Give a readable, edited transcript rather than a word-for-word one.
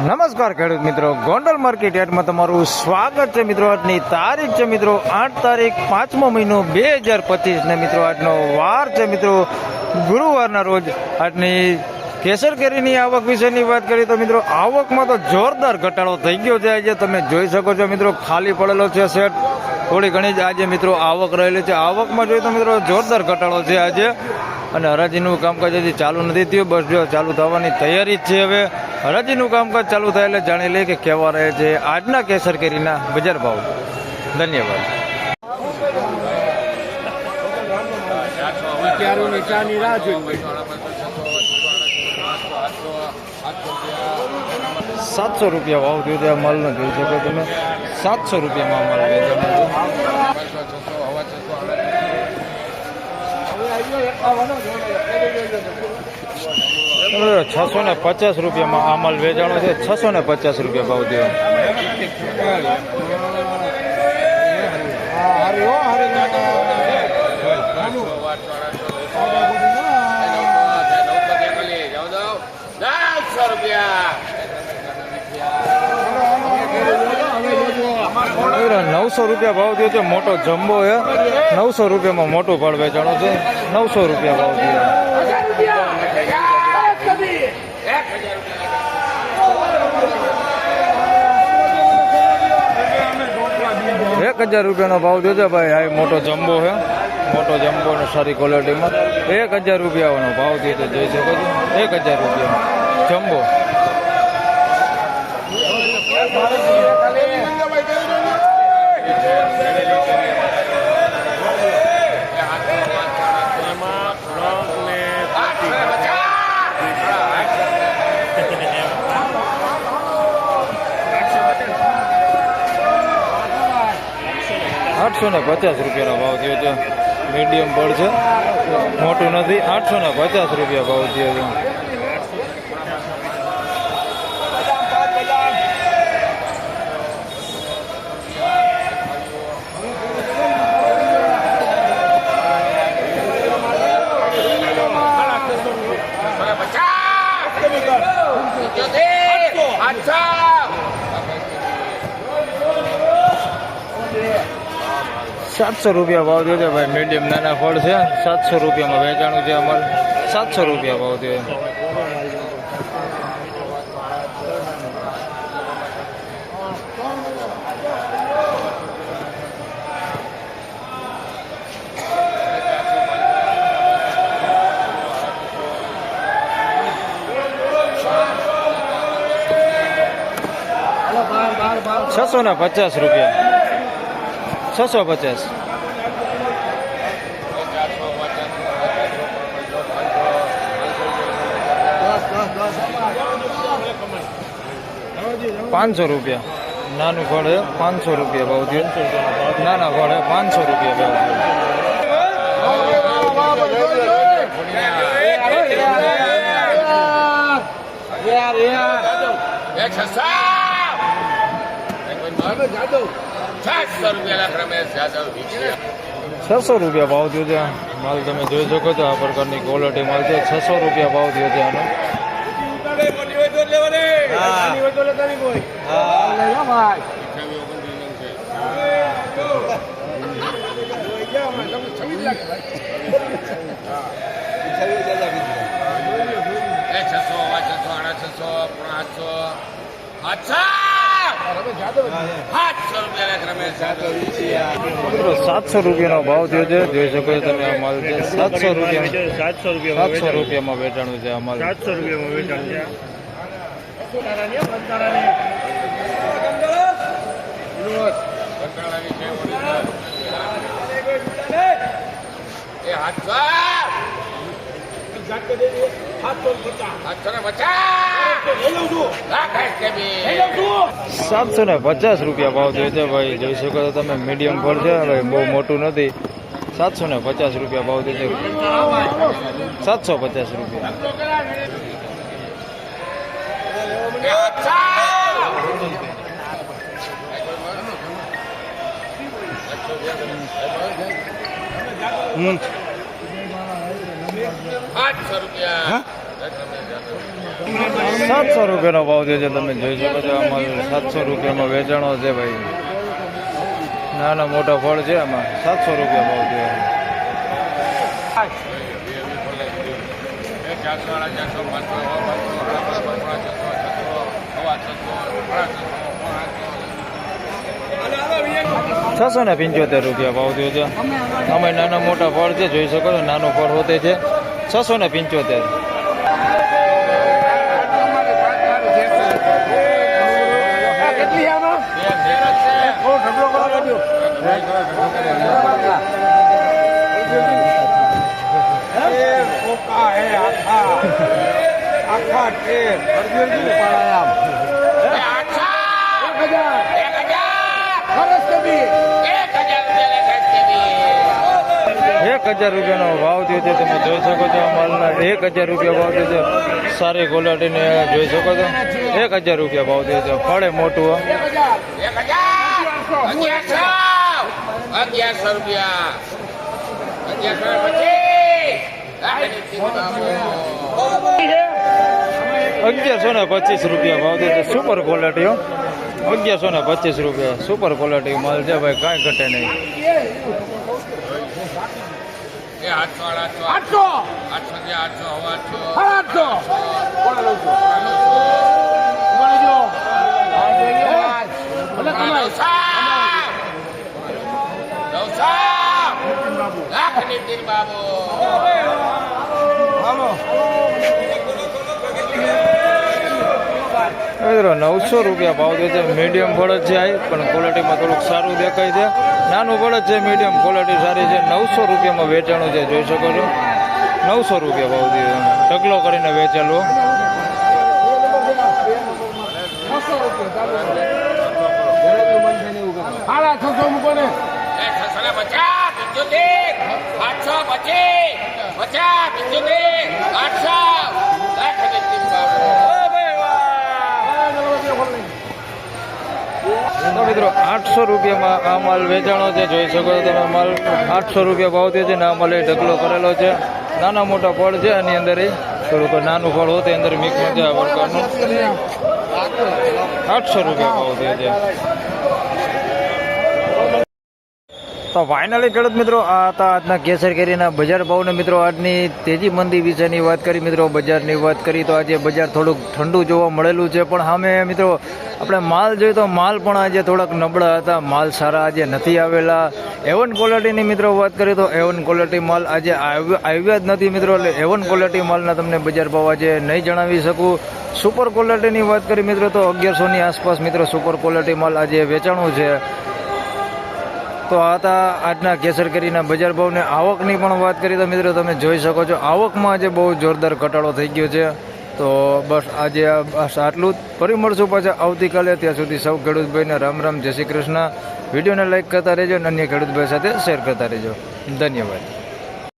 નમસ્કાર ખેડૂત મિત્રો, ગોંડલ માર્કેટ યાર્ડમાં તમારું સ્વાગત છે મિત્રો. આજની તારીખ છે મિત્રો 8 તારીખ 5મો મહિનો 2025 ને મિત્રો આજનો વાર છે મિત્રો ગુરુવારના રોજ. આજની કેસર કેરીની આવક વિશેની વાત કરીએ તો મિત્રો આવકમાં તો જોરદાર ઘટાડો થઈ ગયો છે. આજે તમે જોઈ શકો છો મિત્રો ખાલી પડેલો છે સેટ. થોડી ઘણી જ આજે મિત્રો આવક રહેલી છે. આવકમાં જોઈએ તો મિત્રો જોરદાર ઘટાડો છે આજે. અને હરાજીનું કામકાજ હજી ચાલુ નથી થયું, બસ જો ચાલુ થવાની તૈયારી જ છે. હવે હરાજીનું કામકાજ ચાલુ થાય એટલે જાણી લઈએ કે કેવા રહે છે આજના કેસર કેરીના બજાર ભાવ. ધન્યવાદ. ₹700 ભાવ થયો છે. માલનો જોઈ શકો તમે, ₹700 માલ વેચાણો છે. ₹650 આ માલ વેચાણો છે. ₹650 ભાવ થયો. ₹900 ભાવ થયો છે. મોટો જમ્બો છે. ₹900 મોટું ફળ વેચાણો છે. ₹900 ભાવ થયો. ₹1000 ભાવ થયો છે ભાઈ. આ મોટો જમ્બો છે. મોટો જમ્બો ને સારી ક્વોલિટીમાં ₹1000 ભાવ થયો છે. જોઈ શકો છો, ₹1000 જમ્બો. ₹850 ભાવ થયો છે. મીડિયમ બળ છે, મોટું નથી. ₹850 ભાવ થયો છે. ₹700 ભાવ થયો છે ભાઈ. મીડિયમ નાના ફળ છે. ₹700 વેચાણું છે અમારે. ₹700 ભાવ થયો. ₹650 650. ₹500 નાનું ફળ છે. ₹500 ભાવ થયો. નાના ફળ ₹500 ભાવ ₹600 ભાવ થયો છે. માલ તમે જોઈ શકો છો, આ પ્રકારની ક્વોલિટી માલ છે. ₹600 ભાવ થયો છે આનો. ₹700 ભાવ થયો છે. જોઈ શકો છો તમે, આ માલ છે ₹700 માં વેચાણું છે. આ માલ ₹700 વેચાણ છે. ₹750 ભાવ થયો છે ભાઈ. જોઈ શકો છો તમે, મીડિયમ ફળ છે ભાઈ, બહુ મોટું નથી. ₹750 ભાવ થયો છે. ₹750. ₹800 700 રૂપિયાનો ભાવ થયો છે. તમે જોઈ શકો છો આમાં 700 રૂપિયામાં વેચાણો છે ભાઈ. નાના મોટા ફળ છે આમાં 700 રૂપિયા ભાવ થયો. છસો ને 75 રૂપિયા ભાવ થયો છે. આમાં નાના મોટા ફળ છે, જોઈ શકો છો. નાનું ફળ હોતે છે 675. ₹1000 ભાવ થયો છે. તમે જોઈ શકો છો માલના ₹1000 ભાવ થયો છે. સારી ક્વોલિટીને જોઈ શકો છો. ₹1000 ભાવ થયો છે. ફળે મોટું. 1125 રૂપિયા ભાવ થયો છે. Super quality. 1125 રૂપિયા સુપર ક્વોલિટી માલ છે ભાઈ, કાંઈ ઘટે નહીં. 900 રૂપિયા ભાવ થયો છે. મીડિયમ ફળ જ છે આ, પણ ક્વોલિટીમાં થોડુંક સારું દેખાય છે. નાનું ફળ જ છે, મીડિયમ ક્વોલિટી સારી છે. 900 રૂપિયામાં વેચાણું છે, જોઈ શકો છો. 900 રૂપિયા ભાવ થયો. ઢગલો કરીને વેચેલું. તો મિત્રો 800 રૂપિયામાં આ માલ વેચાણો છે, જોઈ શકો છો તમે. માલ 800 રૂપિયા ભાવ થયો છે ને આ માલ એ ઢગલો કરેલો છે. નાના મોટા ફળ છે એની અંદર, થોડુંક નાનું ફળ હોતું અંદર મિક્સમાં છે આ પ્રકારનું. 800 રૂપિયા ભાવ થયો છે. તો ફાઇનલી ખેડૂત મિત્રો, આ હતા આજના કેસર કેરીના બજાર ભાવને. મિત્રો આજની તેજી મંદી વિશેની વાત કરી. મિત્રો બજારની વાત કરી તો આજે બજાર થોડુંક ઠંડુ જોવા મળેલું છે, પણ સામે મિત્રો આપણે માલ જોઈએ તો માલ પણ આજે થોડાક નબળા હતા. માલ સારા આજે નથી આવેલા. A1 ક્વોલિટીની મિત્રો વાત કરીએ તો A1 ક્વોલિટી માલ આજે આવ્યા જ નથી મિત્રો. એટલે A1 ક્વોલિટી માલના તમને બજાર ભાવ આજે નહીં જણાવી શકું. સુપર ક્વોલિટીની વાત કરી મિત્રો તો 1100ની આસપાસ મિત્રો સુપર ક્વોલિટી માલ આજે વેચાણું છે. તો આ હતા આજના કેસર કેરીના બજાર ભાવને. આવકની પણ વાત કરીએ તો મિત્રો તમે જોઈ શકો છો આવકમાં આજે બહુ જોરદાર ઘટાડો થઈ ગયો છે. તો બસ આજે બસ આટલું જ. ફરી મળશું પાછા આવતીકાલે. ત્યાં સુધી સૌ ખેડૂતભાઈને રામ રામ, જય શ્રી કૃષ્ણ. વિડીયોને લાઈક કરતા રહેજો અને અન્ય ખેડૂતભાઈ સાથે શેર કરતા રહેજો. ધન્યવાદ.